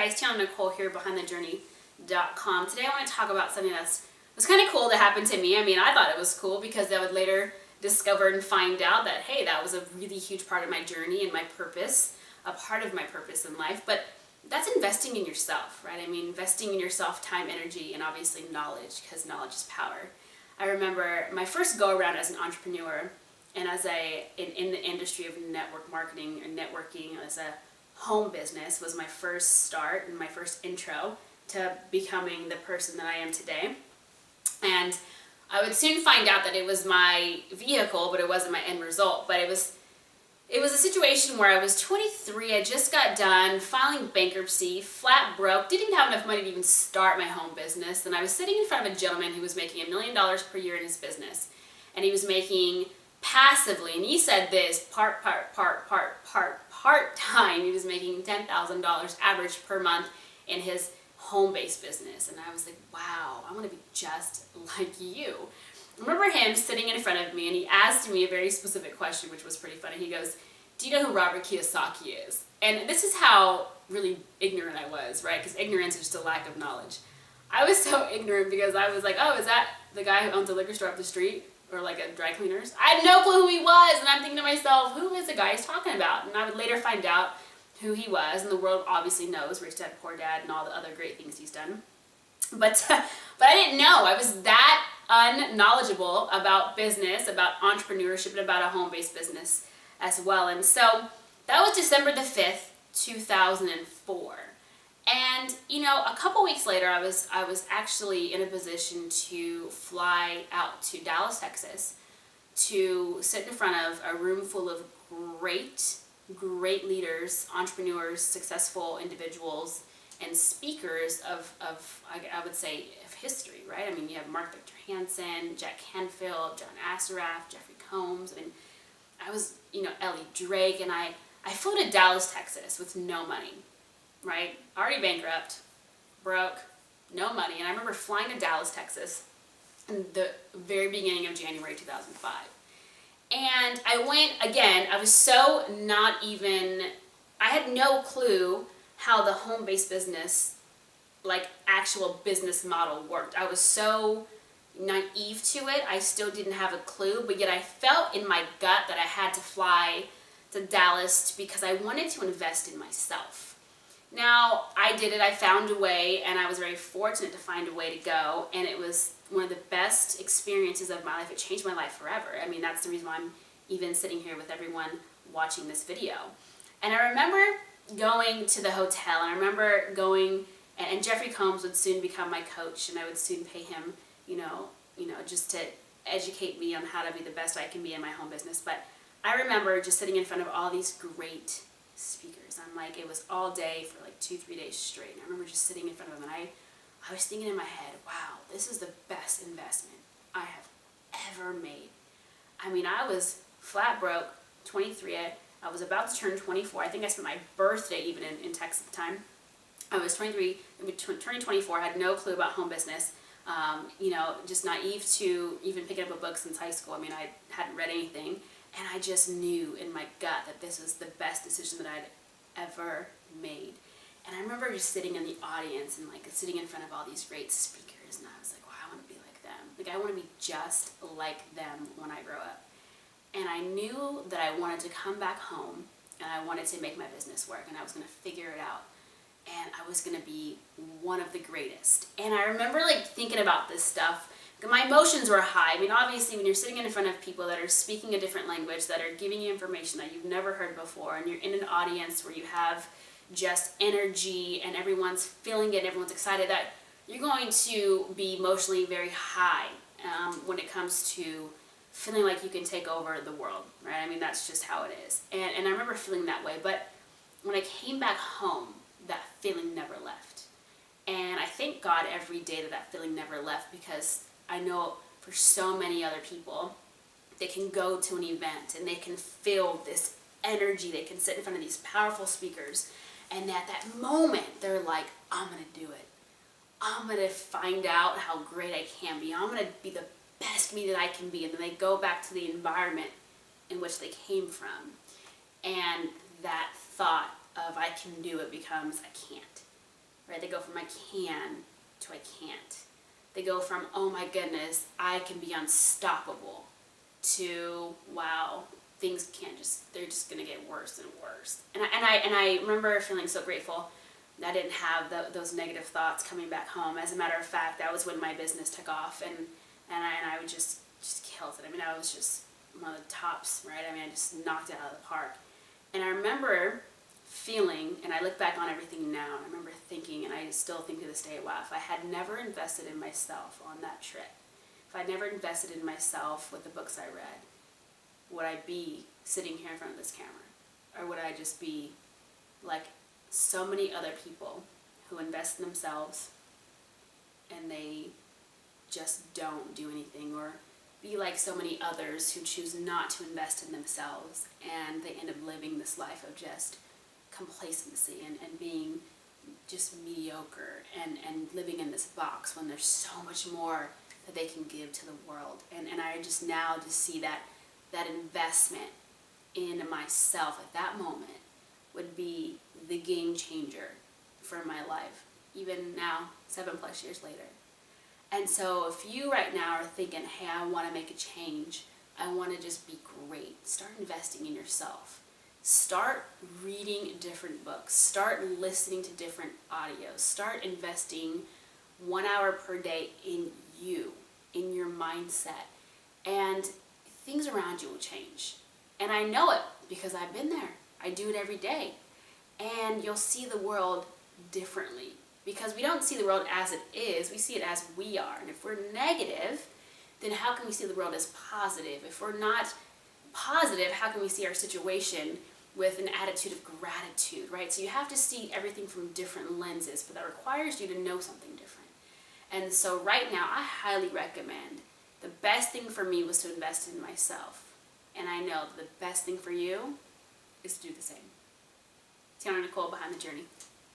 guys, Tiana Nicole here, BehindTheJourney.com. Today I want to talk about something that's kind of cool that happened to me. I mean, I thought it was cool because I would later discover and find out that, hey, that was a really huge part of my journey and my purpose, a part of my purpose in life. But that's investing in yourself, right? I mean, investing in yourself, time, energy, and obviously knowledge, because knowledge is power. I remember my first go-around as an entrepreneur and in the industry of network marketing or networking as a home business was my first start and my first intro to becoming the person that I am today. And I would soon find out that it was my vehicle, but it wasn't my end result. But it was a situation where I was 23, I just got done filing bankruptcy, flat broke, didn't even have enough money to even start my home business. And I was sitting in front of a gentleman who was making $1 million per year in his business. And he was making passively, and he said this, part-time, he was making $10,000 average per month in his home-based business. And I was like, wow, I want to be just like you. I remember him sitting in front of me, and he asked me a very specific question, which was pretty funny. He goes, do you know who Robert Kiyosaki is? And this is how really ignorant I was, right? Because ignorance is just a lack of knowledge. I was so ignorant because I was like, oh, is that the guy who owns a liquor store up the street? Or like a dry cleaners? I had no clue who he was, and I'm thinking to myself, who is the guy he's talking about? And I would later find out who he was, and the world obviously knows, Rich Dad, Poor Dad, and all the other great things he's done. But I didn't know. I was that unknowledgeable about business, about entrepreneurship, and about a home-based business as well. And so that was December the 5th, 2004. And, you know, a couple weeks later, I was actually in a position to fly out to Dallas, Texas, to sit in front of a room full of great leaders, entrepreneurs, successful individuals, and speakers of I would say, of history, right? I mean, you have Mark Victor Hansen, Jack Canfield, John Assaraf, Jeffrey Combs. I mean, I was, Ellie Drake, and I flew to Dallas, Texas with no money. Right? Already bankrupt, broke, no money. And I remember flying to Dallas, Texas in the very beginning of January 2005. And I went, again, I was so I had no clue how the home-based business, like actual business model worked. I was so naive to it. I still didn't have a clue, but yet I felt in my gut that I had to fly to Dallas because I wanted to invest in myself. Now, I did it, I found a way, and I was very fortunate to find a way to go, and it was one of the best experiences of my life. It changed my life forever. I mean, that's the reason why I'm even sitting here with everyone watching this video. And I remember going to the hotel, and I remember going, and Jeffrey Combs would soon become my coach, and I would soon pay him, just to educate me on how to be the best I can be in my home business. But I remember just sitting in front of all these great speakers. I'm like, it was all day for like 2-3 days straight. And I remember just sitting in front of them, and I was thinking in my head, wow, this is the best investment I have ever made. I mean, I was flat broke, 23. I was about to turn 24. I think I spent my birthday even in Texas at the time. I was 23, turning 24. I had no clue about home business. Just naive to even picking up a book since high school. I mean, I hadn't read anything. And I just knew in my gut that this was the best decision that I'd ever made. And I remember just sitting in the audience and like sitting in front of all these great speakers, and I was like, wow, I want to be like them. Like, I want to be just like them when I grow up. And I knew that I wanted to come back home, and I wanted to make my business work, and I was going to figure it out. And I was going to be one of the greatest. And I remember like thinking about this stuff. My emotions were high. I mean, obviously, when you're sitting in front of people that are speaking a different language, that are giving you information that you've never heard before, and you're in an audience where you have just energy and everyone's feeling it, everyone's excited, that you're going to be emotionally very high when it comes to feeling like you can take over the world, right? I mean, that's just how it is. And I remember feeling that way. But when I came back home, that feeling never left. And I thank God every day that feeling never left, because I know for so many other people, they can go to an event and they can feel this energy. They can sit in front of these powerful speakers, and at that moment, they're like, I'm going to do it. I'm going to find out how great I can be. I'm going to be the best me that I can be. And then they go back to the environment in which they came from. And that thought of I can do it becomes I can't. right? They go from I can to I can't. They go from, oh my goodness, I can be unstoppable, to, wow, things they're just gonna get worse and worse. And I remember feeling so grateful that I didn't have those negative thoughts coming back home. As a matter of fact, that was when my business took off, and I would just killed it. I mean, I was just one of the tops, right? I mean, I just knocked it out of the park. And I remember feeling, and I look back on everything now, and I remember thinking, and I still think to this day, wow, if I had never invested in myself on that trip, if I'd never invested in myself with the books I read, would I be sitting here in front of this camera? Or would I just be like so many other people who invest in themselves and they just don't do anything, or be like so many others who choose not to invest in themselves and they end up living this life of just complacency and being just mediocre and living in this box when there's so much more that they can give to the world. And I just now just see that investment in myself at that moment would be the game changer for my life, even now, 7+ years later. And so if you right now are thinking, hey, I want to make a change, I want to just be great, start investing in yourself. Start reading different books. Start listening to different audios. Start investing 1 hour per day in you, in your mindset. And things around you will change. And I know it because I've been there. I do it every day. And you'll see the world differently. Because we don't see the world as it is, we see it as we are. And if we're negative, then how can we see the world as positive? If we're not positive, how can we see our situation with an attitude of gratitude, right? So you have to see everything from different lenses, but that requires you to know something different. And so right now, I highly recommend, the best thing for me was to invest in myself. And I know the best thing for you is to do the same. Tiana Nicole, Behind the Journey.